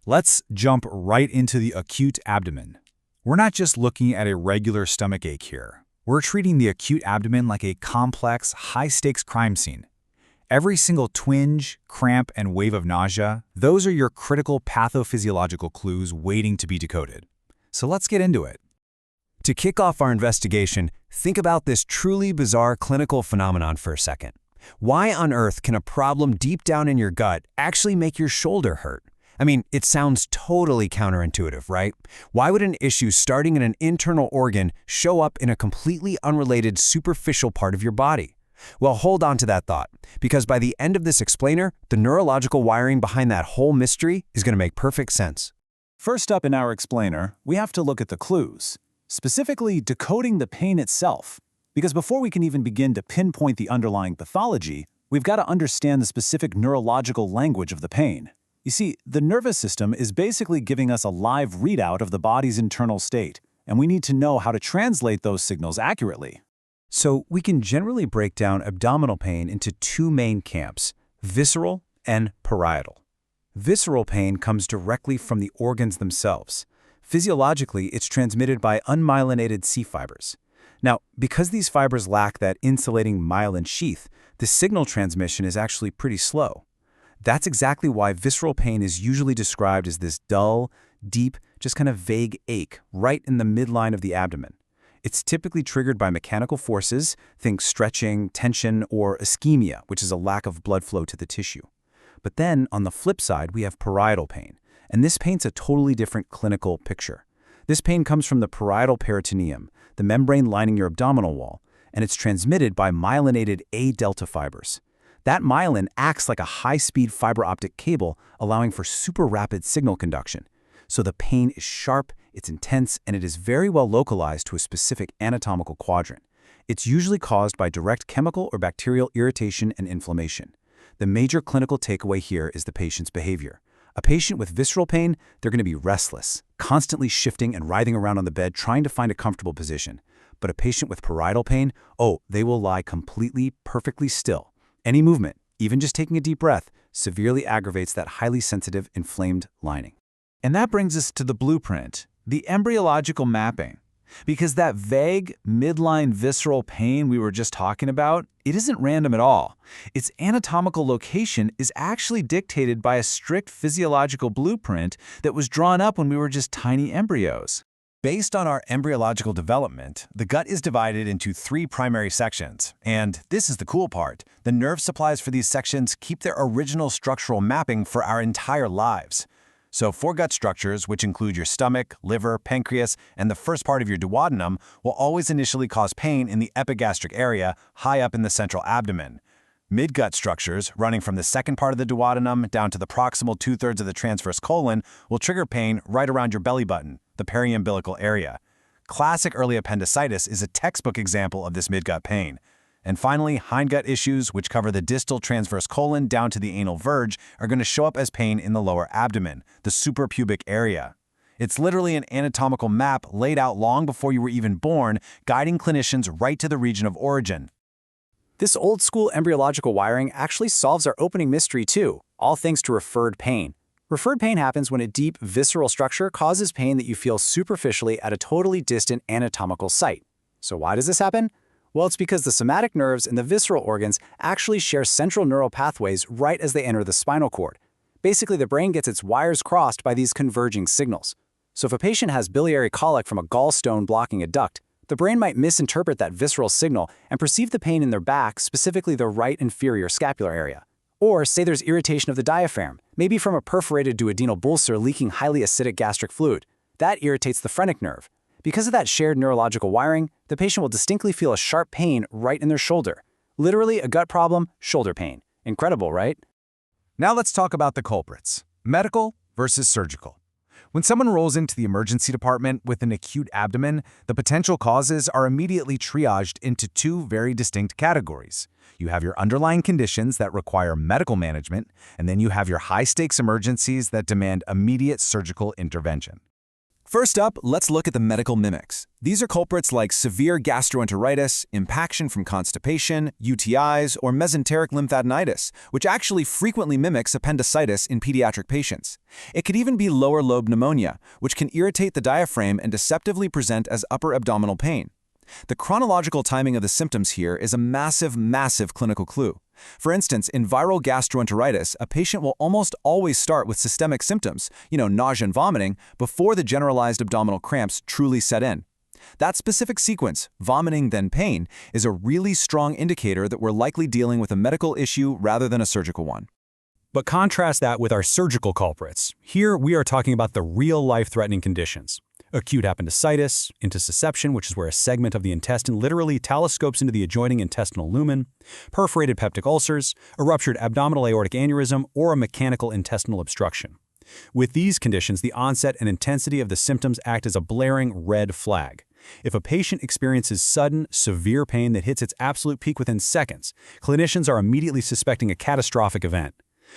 Let's jump right into the acute abdomen. We're not just looking at a regular stomach ache here. We're treating the acute abdomen like a complex, high-stakes crime scene. Every single twinge, cramp, and wave of nausea, those are your critical pathophysiological clues waiting to be decoded. So let's get into it. To kick off our investigation, think about this truly bizarre clinical phenomenon for a second. Why on earth can a problem deep down in your gut actually make your shoulder hurt? I mean, it sounds totally counterintuitive, right? Why would an issue starting in an internal organ show up in a completely unrelated superficial part of your body? Well, hold on to that thought, because by the end of this explainer, the neurological wiring behind that whole mystery is going to make perfect sense. First up in our explainer, we have to look at the clues, specifically decoding the pain itself. Because before we can even begin to pinpoint the underlying pathology, we've got to understand the specific neurological language of the pain. You see, the nervous system is basically giving us a live readout of the body's internal state, and we need to know how to translate those signals accurately. So we can generally break down abdominal pain into two main camps, visceral and parietal. Visceral pain comes directly from the organs themselves. Physiologically, it's transmitted by unmyelinated C fibers. Now, because these fibers lack that insulating myelin sheath, the signal transmission is actually pretty slow. That's exactly why visceral pain is usually described as this dull, deep, just kind of vague ache right in the midline of the abdomen. It's typically triggered by mechanical forces, think stretching, tension, or ischemia, which is a lack of blood flow to the tissue. But then, on the flip side, we have parietal pain, and this paints a totally different clinical picture. This pain comes from the parietal peritoneum, the membrane lining your abdominal wall, and it's transmitted by myelinated A delta fibers. That myelin acts like a high-speed fiber optic cable, allowing for super rapid signal conduction. So the pain is sharp, it's intense, and it is very well localized to a specific anatomical quadrant. It's usually caused by direct chemical or bacterial irritation and inflammation. The major clinical takeaway here is the patient's behavior. A patient with visceral pain, they're going to be restless, constantly shifting and writhing around on the bed trying to find a comfortable position. But a patient with parietal pain, they will lie completely, perfectly still. Any movement, even just taking a deep breath, severely aggravates that highly sensitive, inflamed lining. And that brings us to the blueprint, the embryological mapping. Because that vague, midline visceral pain we were just talking about, it isn't random at all. Its anatomical location is actually dictated by a strict physiological blueprint that was drawn up when we were just tiny embryos. Based on our embryological development, the gut is divided into three primary sections. And this is the cool part. The nerve supplies for these sections keep their original structural mapping for our entire lives. So foregut structures, which include your stomach, liver, pancreas, and the first part of your duodenum, will always initially cause pain in the epigastric area, high up in the central abdomen. Midgut structures, running from the second part of the duodenum down to the proximal two-thirds of the transverse colon, will trigger pain right around your belly button, the periumbilical area. Classic early appendicitis is a textbook example of this midgut pain. And finally, hindgut issues, which cover the distal transverse colon down to the anal verge, are going to show up as pain in the lower abdomen, the suprapubic area. It's literally an anatomical map laid out long before you were even born, guiding clinicians right to the region of origin. This old-school embryological wiring actually solves our opening mystery too, all thanks to referred pain. Referred pain happens when a deep, visceral structure causes pain that you feel superficially at a totally distant anatomical site. So why does this happen? Well, it's because the somatic nerves and the visceral organs actually share central neural pathways right as they enter the spinal cord. Basically, the brain gets its wires crossed by these converging signals. So if a patient has biliary colic from a gallstone blocking a duct, the brain might misinterpret that visceral signal and perceive the pain in their back, specifically the right inferior scapular area. Or say there's irritation of the diaphragm, maybe from a perforated duodenal ulcer leaking highly acidic gastric fluid. That irritates the phrenic nerve. Because of that shared neurological wiring, the patient will distinctly feel a sharp pain right in their shoulder. Literally a gut problem, shoulder pain. Incredible, right? Now let's talk about the culprits, medical versus surgical. When someone rolls into the emergency department with an acute abdomen, the potential causes are immediately triaged into two very distinct categories. You have your underlying conditions that require medical management, and then you have your high-stakes emergencies that demand immediate surgical intervention. First up, let's look at the medical mimics. These are culprits like severe gastroenteritis, impaction from constipation, UTIs, or mesenteric lymphadenitis, which actually frequently mimics appendicitis in pediatric patients. It could even be lower lobe pneumonia, which can irritate the diaphragm and deceptively present as upper abdominal pain. The chronological timing of the symptoms here is a massive clinical clue. For instance, in viral gastroenteritis, a patient will almost always start with systemic symptoms, nausea and vomiting, before the generalized abdominal cramps truly set in. That specific sequence, vomiting then pain, is a really strong indicator that we're likely dealing with a medical issue rather than a surgical one. But contrast that with our surgical culprits. Here, we are talking about the real life-threatening conditions. Acute appendicitis, intussusception, which is where a segment of the intestine literally telescopes into the adjoining intestinal lumen, perforated peptic ulcers, a ruptured abdominal aortic aneurysm, or a mechanical intestinal obstruction. With these conditions, the onset and intensity of the symptoms act as a blaring red flag. If a patient experiences sudden, severe pain that hits its absolute peak within seconds, clinicians are immediately suspecting a catastrophic event.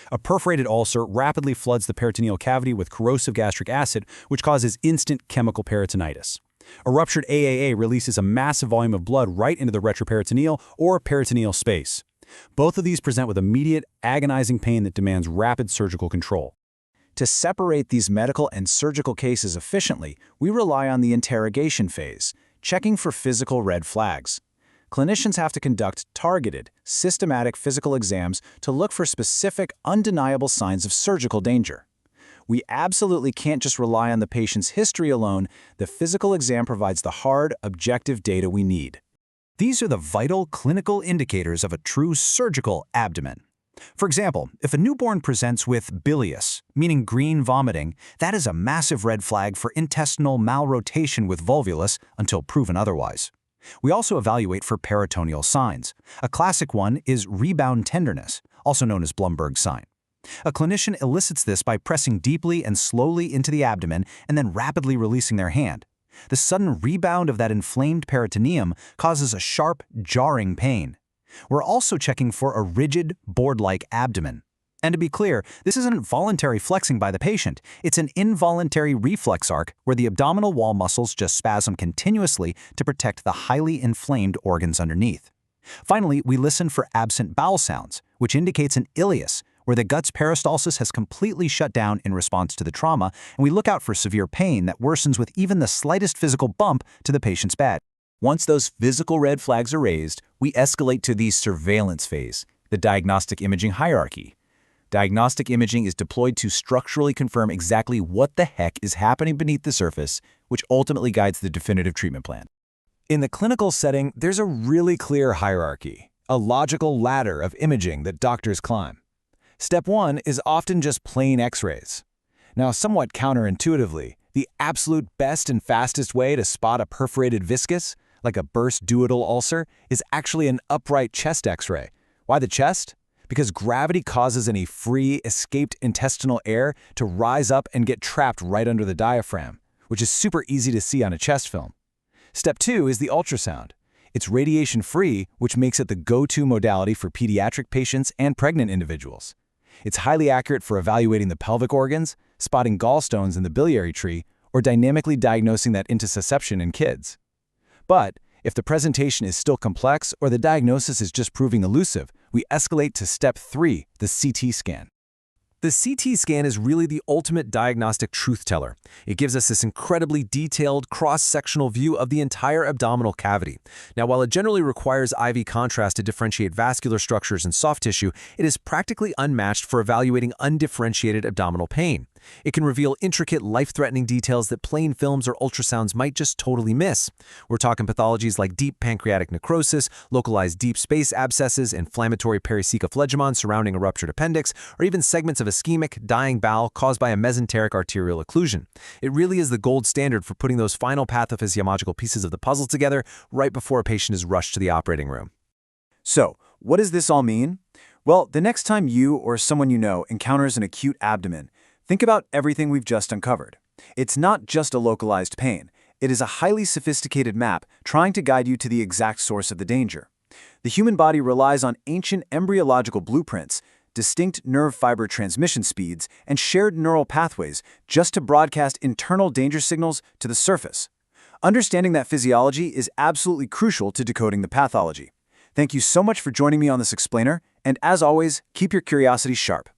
A perforated ulcer rapidly floods the peritoneal cavity with corrosive gastric acid, which causes instant chemical peritonitis. A ruptured AAA releases a massive volume of blood right into the retroperitoneal or peritoneal space. Both of these present with immediate, agonizing pain that demands rapid surgical control. To separate these medical and surgical cases efficiently, we rely on the interrogation phase, checking for physical red flags. Clinicians have to conduct targeted, systematic physical exams to look for specific, undeniable signs of surgical danger. We absolutely can't just rely on the patient's history alone. The physical exam provides the hard, objective data we need. These are the vital clinical indicators of a true surgical abdomen. For example, if a newborn presents with bilious, meaning green vomiting, that is a massive red flag for intestinal malrotation with volvulus until proven otherwise. We also evaluate for peritoneal signs. A classic one is rebound tenderness, also known as Blumberg's sign. A clinician elicits this by pressing deeply and slowly into the abdomen and then rapidly releasing their hand. The sudden rebound of that inflamed peritoneum causes a sharp, jarring pain. We're also checking for a rigid, board-like abdomen. And to be clear, this isn't voluntary flexing by the patient. It's an involuntary reflex arc where the abdominal wall muscles just spasm continuously to protect the highly inflamed organs underneath. Finally, we listen for absent bowel sounds, which indicates an ileus, where the gut's peristalsis has completely shut down in response to the trauma, and we look out for severe pain that worsens with even the slightest physical bump to the patient's bed. Once those physical red flags are raised, we escalate to the surveillance phase, the diagnostic imaging hierarchy. Diagnostic imaging is deployed to structurally confirm exactly what the heck is happening beneath the surface, which ultimately guides the definitive treatment plan. In the clinical setting, there's a really clear hierarchy, a logical ladder of imaging that doctors climb. Step 1 is often just plain X-rays. Now, somewhat counterintuitively, the absolute best and fastest way to spot a perforated viscus, like a burst duodenal ulcer, is actually an upright chest X-ray. Why the chest? Because gravity causes any free, escaped intestinal air to rise up and get trapped right under the diaphragm, which is super easy to see on a chest film. Step 2 is the ultrasound. It's radiation-free, which makes it the go-to modality for pediatric patients and pregnant individuals. It's highly accurate for evaluating the pelvic organs, spotting gallstones in the biliary tree, or dynamically diagnosing that intussusception in kids. But if the presentation is still complex or the diagnosis is just proving elusive, we escalate to step 3, the CT scan. The CT scan is really the ultimate diagnostic truth teller. It gives us this incredibly detailed cross-sectional view of the entire abdominal cavity. Now, while it generally requires IV contrast to differentiate vascular structures and soft tissue, it is practically unmatched for evaluating undifferentiated abdominal pain. It can reveal intricate, life-threatening details that plain films or ultrasounds might just totally miss. We're talking pathologies like deep pancreatic necrosis, localized deep space abscesses, inflammatory pericephalophlegmon surrounding a ruptured appendix, or even segments of ischemic, dying bowel caused by a mesenteric arterial occlusion. It really is the gold standard for putting those final pathophysiological pieces of the puzzle together right before a patient is rushed to the operating room. So, what does this all mean? Well, the next time you or someone you know encounters an acute abdomen, think about everything we've just uncovered. It's not just a localized pain. It is a highly sophisticated map trying to guide you to the exact source of the danger. The human body relies on ancient embryological blueprints, distinct nerve fiber transmission speeds, and shared neural pathways just to broadcast internal danger signals to the surface. Understanding that physiology is absolutely crucial to decoding the pathology. Thank you so much for joining me on this explainer, and as always, keep your curiosity sharp.